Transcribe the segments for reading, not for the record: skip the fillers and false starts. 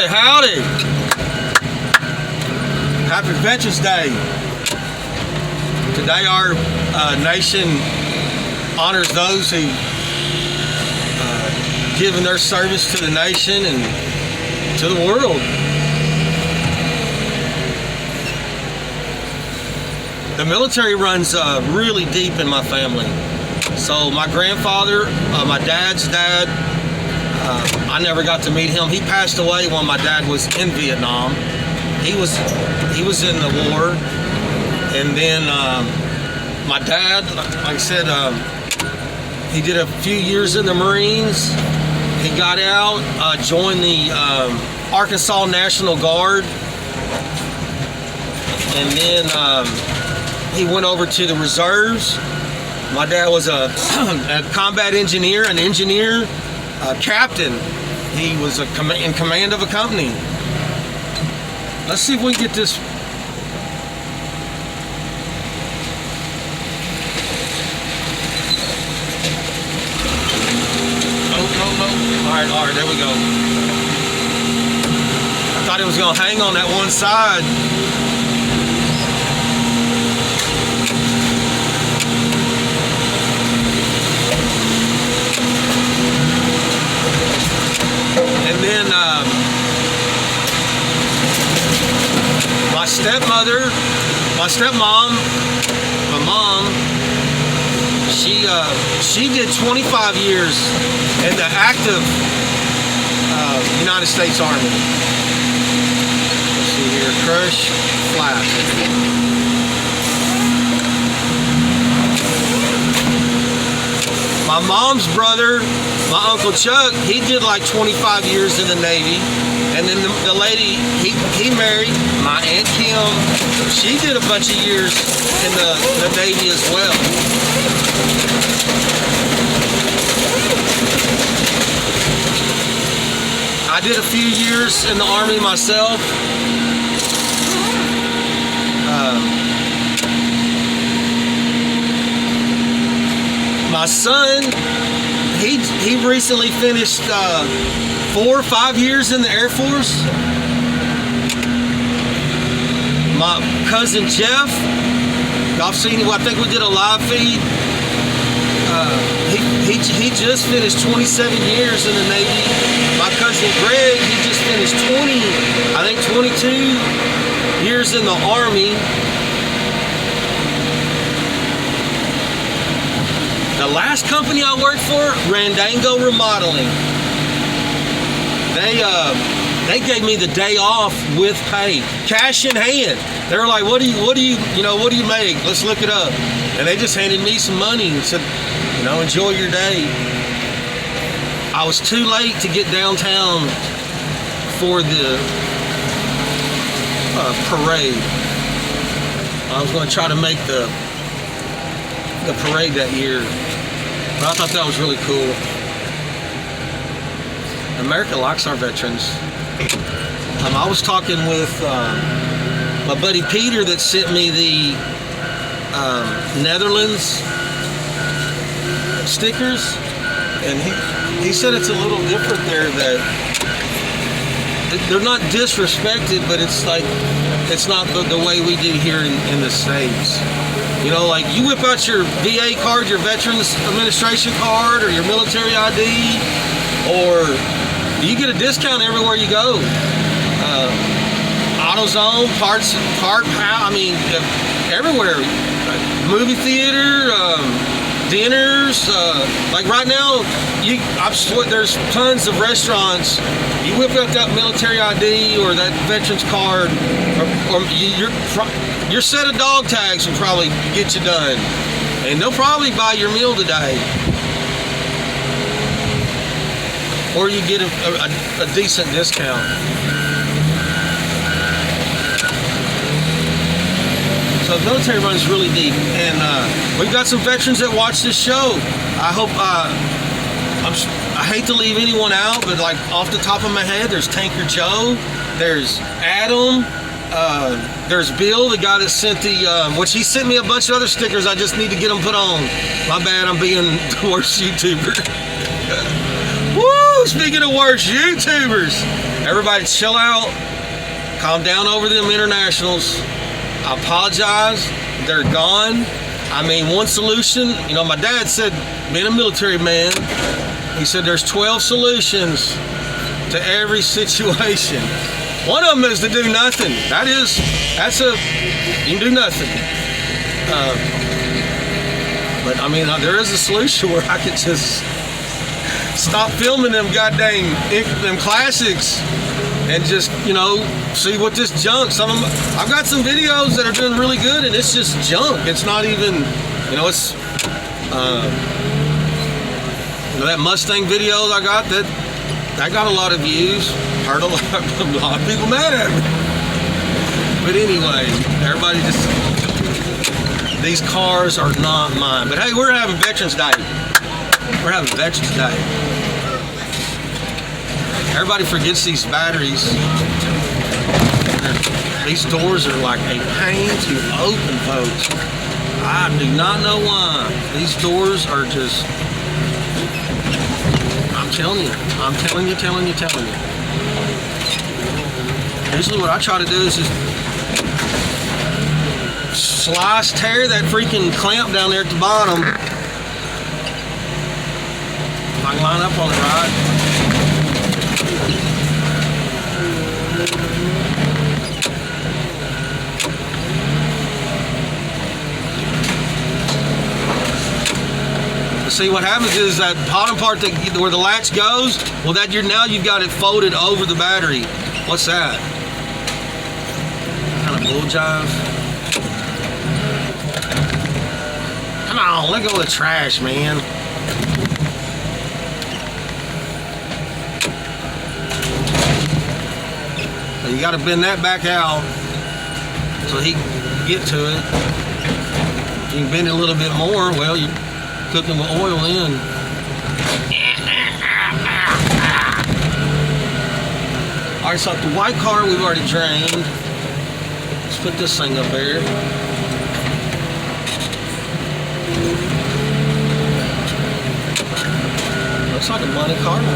Howdy, howdy. Happy Veterans Day. Today our nation honors those who given their service to the nation and to the world. The military runs really deep in my family. So my grandfather, my dad's dad, I never got to meet him. He passed away when my dad was in Vietnam. He was in the war, and then my dad, like I said, he did a few years in the Marines. He got out, joined the Arkansas National Guard, and then he went over to the reserves. My dad was a combat engineer, an engineer, captain. He was in command of a company. Let's see if we can get this. No. All right, there we go. I thought it was gonna hang on that one side. And then my stepmother, my stepmom, my mom, she did 25 years in the active United States Army. Let's see here, crush, flat. My mom's brother, my Uncle Chuck, he did like 25 years in the Navy. And then the lady he married, my Aunt Kim, she did a bunch of years in the Navy as well. I did a few years in the Army myself. My son, he recently finished 4 or 5 years in the Air Force. My cousin Jeff, I've seen, I think we did a live feed. He just finished 27 years in the Navy. My cousin Greg, he just finished 22 years in the Army. The last company I worked for, Randango Remodeling, they gave me the day off with pay, cash in hand. They were like, what do you make? Let's look it up. And they just handed me some money and said, enjoy your day. I was too late to get downtown for the parade. I was going to try to make the parade that year. But I thought that was really cool. America likes our veterans. I was talking with my buddy Peter that sent me the Netherlands stickers, and he said it's a little different there, that they're not disrespected, but it's like it's not the way we do here in the States. Like you whip out your VA card, your Veterans Administration card, or your military ID, or you get a discount everywhere you go. AutoZone, everywhere. Movie theater, dinners. Like right now, there's tons of restaurants. You whip up that military ID or that veterans card, or your set of dog tags will probably get you done, and they'll probably buy your meal today, or you get a decent discount. So the military runs really deep, and we've got some veterans that watch this show. I hope, I hate to leave anyone out, but like off the top of my head, there's Tanker Joe, there's Adam, there's Bill, the guy that sent which he sent me a bunch of other stickers. I just need to get them put on. My bad, I'm being the worst YouTuber. Woo! Speaking of worst YouTubers, everybody chill out, calm down over them internationals. I apologize, they're gone. I mean, one solution, you know, my dad said, being a military man, he said there's 12 solutions to every situation. One of them is to do nothing. You can do nothing. But I mean, there is a solution where I could just stop filming them them classics and just, you know, see what this junk. I've got some videos that are doing really good, and it's just junk. It's not even, you know, it's you know, that Mustang video I got, that got a lot of views. Heard a lot of people mad at me. But anyway, everybody just, these cars are not mine. But hey, we're having Veterans Day. We're having Veterans Day. Everybody forgets these batteries. These doors are like a pain to open, folks. I do not know why. These doors are just, I'm telling you. Usually what I try to do is just tear that freaking clamp down there at the bottom. If I can line up on it right. See, what happens is that bottom part where the latch goes, well, now you've got it folded over the battery. What's that? Kind of bull jive. Come on, let go of the trash, man. So you got to bend that back out so he can get to it. If you can bend it a little bit more, well, you cooking with oil in. Alright, so the white car we've already drained. Let's put this thing up there. Looks like a Monte Carlo.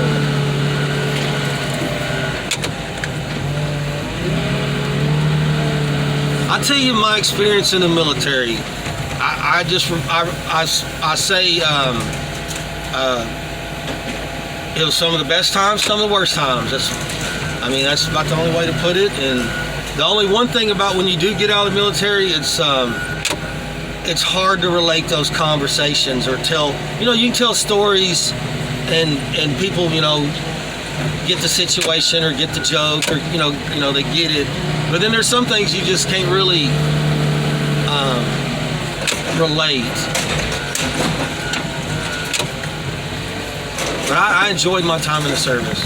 I tell you my experience in the military. I say it was some of the best times, some of the worst times. That's about the only way to put it. And the only one thing about when you do get out of the military, it's hard to relate those conversations or tell. You know, you can tell stories, and people, you know, get the situation or get the joke, or you know they get it. But then there's some things you just can't really relate. But I enjoyed my time in the service.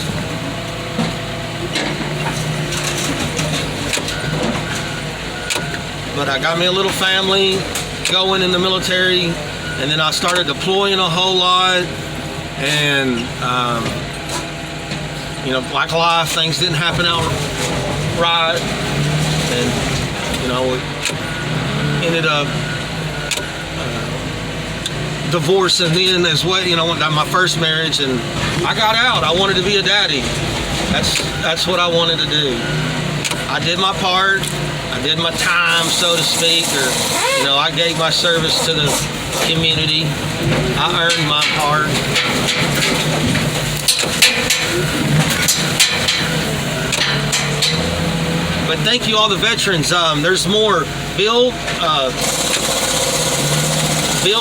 But I got me a little family going in the military, and then I started deploying a whole lot, and you know, like life, things didn't happen out right, and you know, it ended up divorcing then as well, you know, my first marriage, and I got out. I wanted to be a daddy. That's what I wanted to do. I did my part. I did my time, so to speak, or you know, I gave my service to the community. I earned my part. But thank you all the veterans. There's more. Bill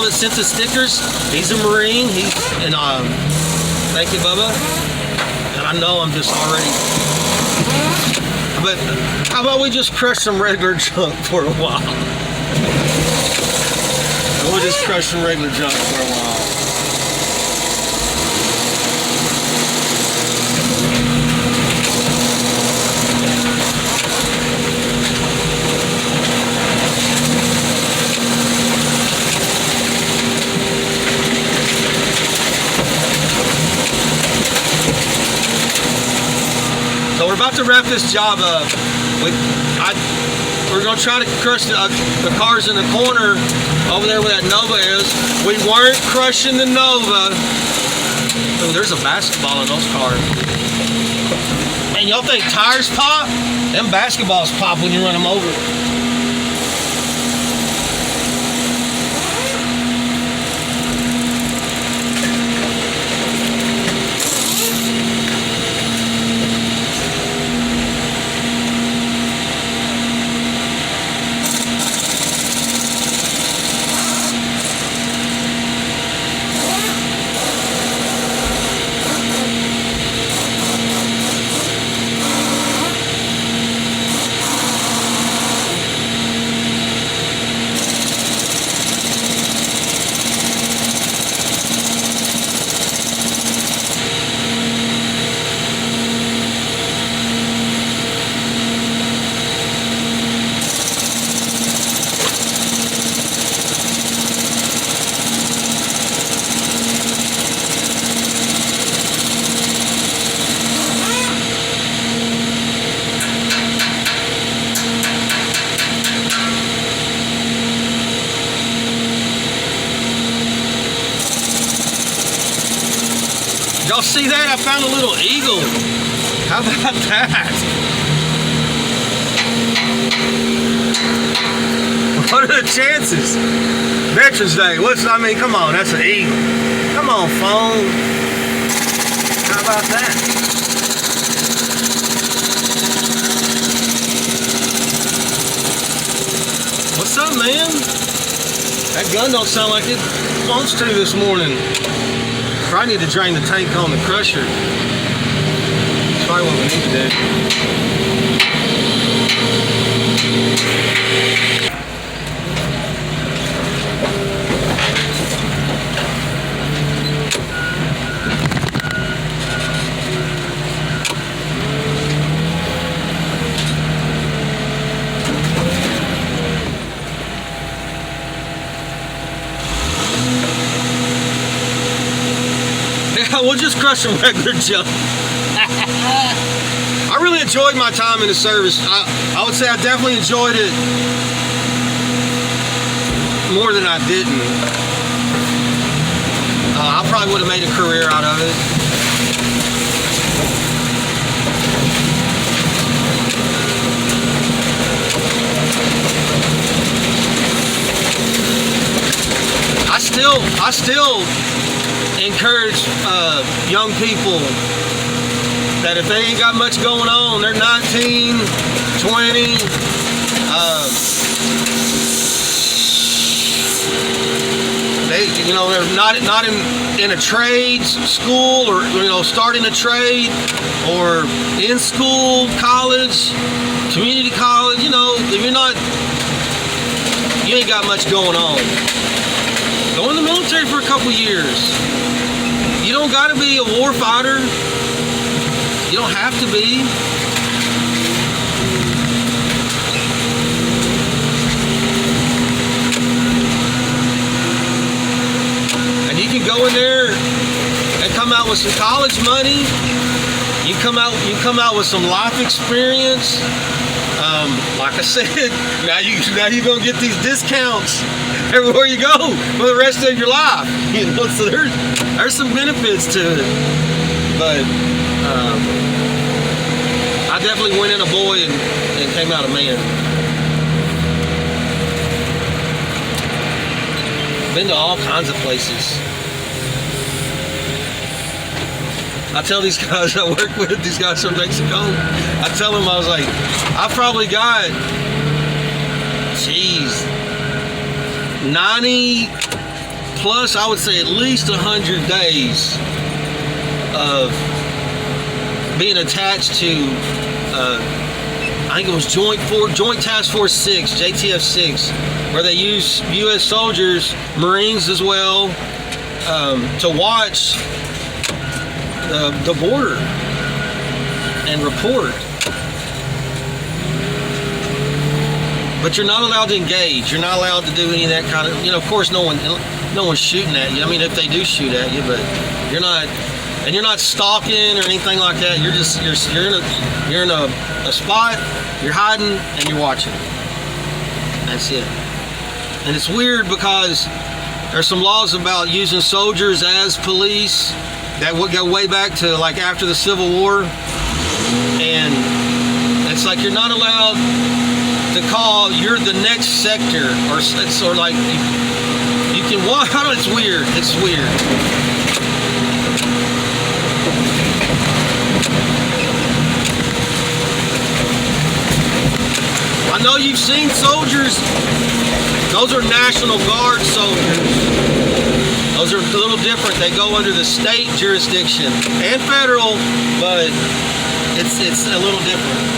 that sent the stickers, he's a Marine. Thank you, Bubba. And I know I'm just already. But how about we just crush some regular junk for a while? We'll just crush some regular junk for a while. We're about to wrap this job up. We're going to try to crush the cars in the corner over there where that Nova is. We weren't crushing the Nova. Ooh, there's a basketball in those cars. Man, y'all think tires pop? Them basketballs pop when you run them over. Y'all see that? I found a little eagle. How about that? What are the chances? Veterans Day. I mean, come on, that's an eagle. Come on, phone. How about that? What's up, man? That gun don't sound like it wants to this morning. Probably need to drain the tank on the crusher. That's probably what we need to do. We'll just crush some regular junk. I really enjoyed my time in the service. I would say I definitely enjoyed it more than I didn't. I probably would have made a career out of it. I still encourage young people that if they ain't got much going on, they're 19, 20, they're not in a trade school, or starting a trade, or in school, college, community college. If you ain't got much going on, go in the military for a couple years. You don't got to be a war fighter. You don't have to be. And you can go in there and come out with some college money. You come out with some life experience. Like I said, now you're gonna get these discounts everywhere you go for the rest of your life. So there's some benefits to it. But I definitely went in a boy and came out a man. Been to all kinds of places. I tell these guys I work with, these guys from Mexico, I tell them, I was like, I probably got, 90 plus, I would say at least 100 days of being attached to, I think it was Joint Task Force 6, JTF 6, where they use U.S. soldiers, Marines as well, to watch the border and report. But you're not allowed to engage. You're not allowed to do any of that kind of, of course no one's shooting at you. I mean, if they do shoot at you, but you're not stalking or anything like that. You're in a spot, you're hiding, and you're watching. That's it. And it's weird because there's some laws about using soldiers as police that would go way back to like after the Civil War. and it's like you're not allowed to call. You're the next sector, or it's sort of like you can walk. I don't know, it's weird. It's weird. I know you've seen soldiers. Those are National Guard soldiers. Those are a little different. They go under the state jurisdiction and federal, but it's a little different.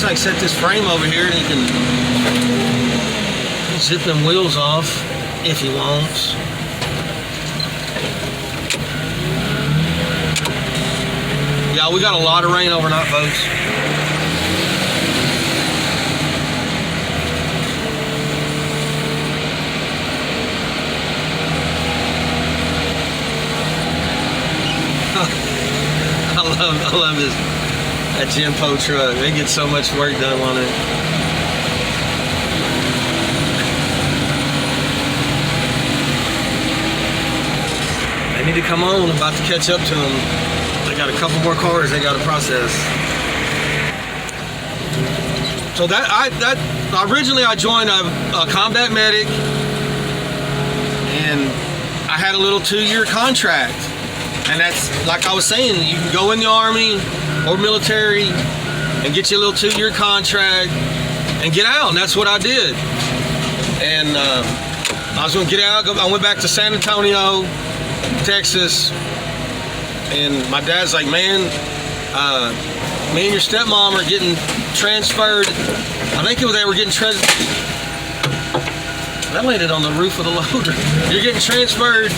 Like set this frame over here and he can zip them wheels off if he wants. Yeah, we got a lot of rain overnight, folks. I love this. That Genpo truck, they get so much work done on it. They need to come on. I'm about to catch up to them. They got a couple more cars they got to process. So originally I joined a combat medic, and I had a little 2-year contract. And that's, like I was saying, you can go in the Army or military and get you a little 2-year contract and get out, and that's what I did. And I was gonna get out. I went back to San Antonio, Texas, and my dad's like, man, me and your stepmom are getting transferred. I think they were getting that landed on the roof of the loader. You're getting transferred,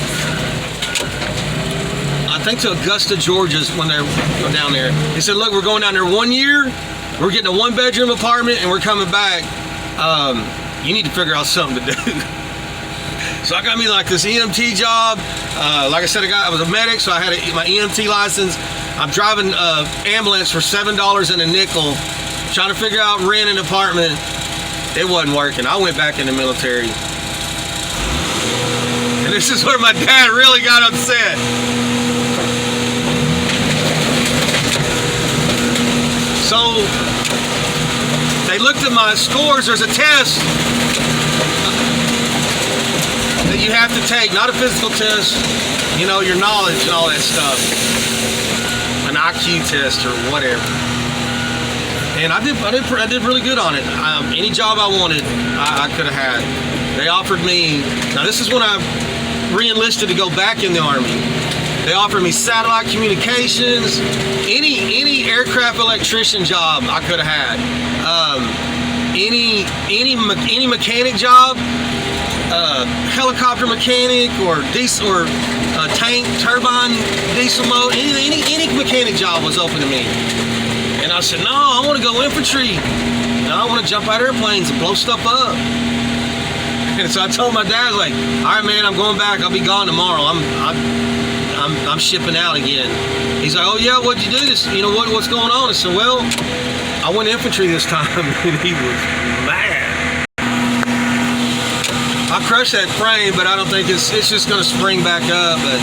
I think, to Augusta, Georgia when they're down there. He said, look, we're going down there 1 year. We're getting a 1-bedroom apartment and we're coming back. You need to figure out something to do. So I got me like this EMT job. Like I said, I was a medic, so I had my EMT license. I'm driving ambulance for $7 and a nickel, trying to figure out rent an apartment. It wasn't working. I went back in the military. And this is where my dad really got upset. So they looked at my scores. There's a test that you have to take, not a physical test, you know, your knowledge and all that stuff, an IQ test or whatever. And I did really good on it. Any job I wanted, I could have had. They offered me, now this is when I re-enlisted to go back in the Army. They offered me satellite communications, any aircraft electrician job I could have had, any mechanic job, helicopter mechanic or diesel or tank turbine diesel mode, any mechanic job was open to me. And I said, no, I want to go infantry. No, I want to jump out of airplanes and blow stuff up. And so I told my dad, like, all right, man, I'm going back. I'll be gone tomorrow. I'm shipping out again. He's like, oh yeah, what'd you do? This, you know, what's going on? I said, well, I went infantry this time. And he was mad. I crushed that frame, but I don't think it's just going to spring back up. But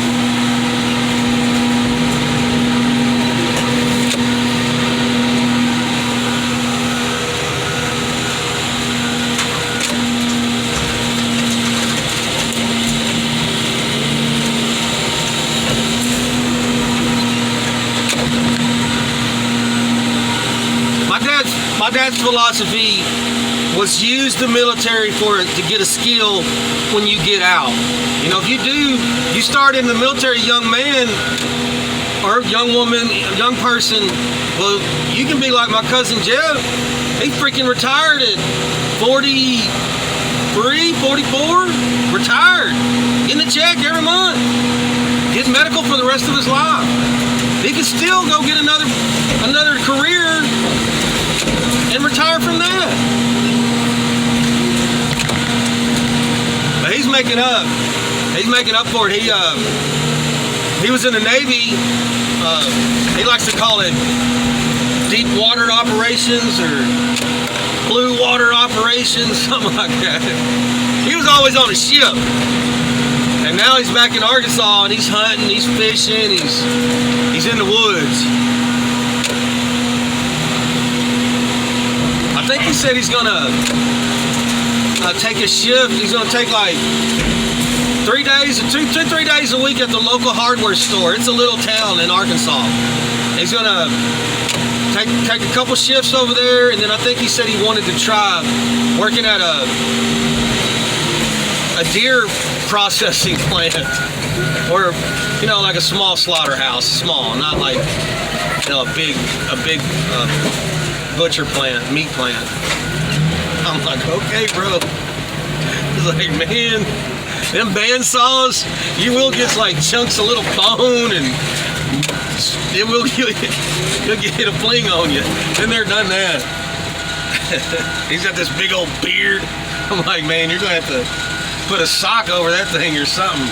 my dad's philosophy was use the military to get a skill when you get out. You know, if you start in the military, young man or young woman, young person, well, you can be like my cousin Jeff. He freaking retired at 40, 43, 44, retired, getting a check every month, getting medical for the rest of his life. He could still go get another career and retire from that. But he's making up. He's making up for it. He was in the Navy. He likes to call it deep water operations or blue water operations, something like that. He was always on a ship. And now he's back in Arkansas and he's hunting, he's fishing, he's in the woods. I think he said he's gonna take a shift. He's gonna take like 3 days, 3 days a week at the local hardware store. It's a little town in Arkansas. He's gonna take a couple shifts over there, and then I think he said he wanted to try working at a deer processing plant, or like a small slaughterhouse, small, not like a big butcher plant, meat plant. I'm like, okay, bro. He's like, man, them bandsaws, you will get like chunks of little bone, and you'll get a fling on you. Then they're done that. He's got this big old beard. I'm like, man, you're gonna have to put a sock over that thing or something.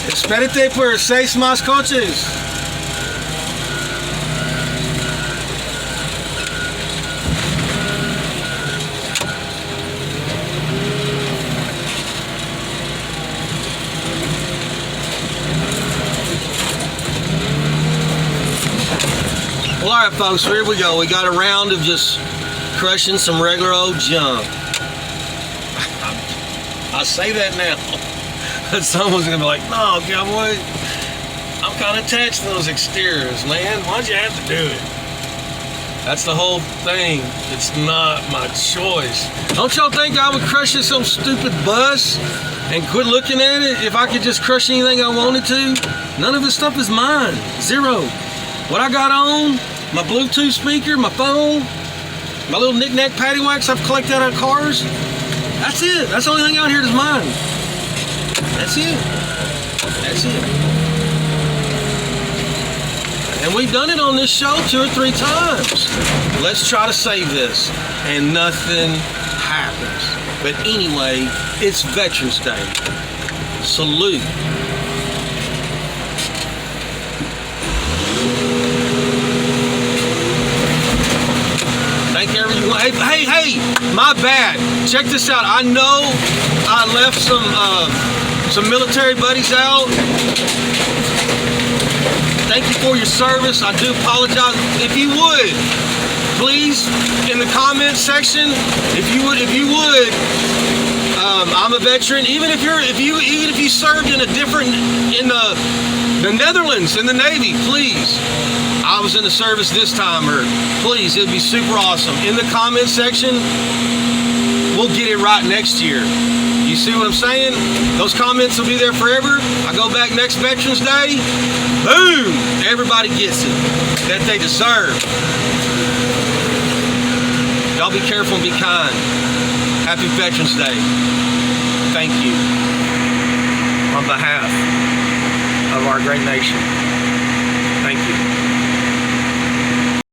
Espérate por 6 más coches. Well, all right, folks, here we go. We got a round of just crushing some regular old junk. I say that now. But someone's gonna be like, no, cowboy, I'm kind of attached to those exteriors, man. Why'd you have to do it? That's the whole thing. It's not my choice. Don't y'all think I would crush some stupid bus and quit looking at it if I could just crush anything I wanted to? None of this stuff is mine. Zero. What I got on, my Bluetooth speaker, my phone, my little knick-knack paddywhacks I've collected out of cars, that's it. That's the only thing out here that's mine. That's it. That's it. And we've done it on this show 2 or 3 times. Let's try to save this. And nothing happens. But anyway, it's Veterans Day. Salute. Thank everyone. Hey, my bad. Check this out. I know I left some military buddies out. Thank you for your service. I do apologize. If you would, please, in the comments section, if you would, I'm a veteran. Even if you served in the Netherlands in the Navy, please. I was in the service this time, or please, it'd be super awesome. In the comment section, we'll get it right next year. You see what I'm saying? Those comments will be there forever. I go back next Veterans Day, boom! Everybody gets it that they deserve. Y'all be careful and be kind. Happy Veterans Day. Thank you on behalf of our great nation.